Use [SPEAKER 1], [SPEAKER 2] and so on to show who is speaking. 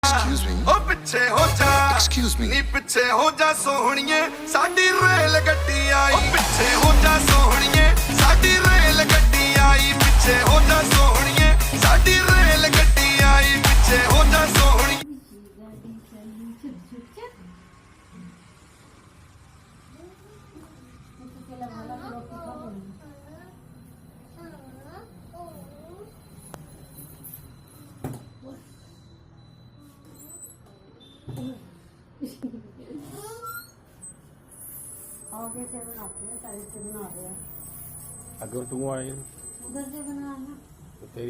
[SPEAKER 1] Excuse me.
[SPEAKER 2] ओ पिछे हो जा
[SPEAKER 1] Excuse me.
[SPEAKER 2] नी पिछे हो जा सोहणिए साडी रेल गड्डी आई ओ पिछे हो जा सोहणिए साडी रेल गड्डी आई पिछे हो जा सोहणिए साडी रेल गड्डी आई पिछे हो जा सोहणिए
[SPEAKER 3] आगे से बनाते हैं, साइड से बना रहे हैं,
[SPEAKER 4] अगर तू आए
[SPEAKER 3] उधर से बनाना।
[SPEAKER 4] तो तेरी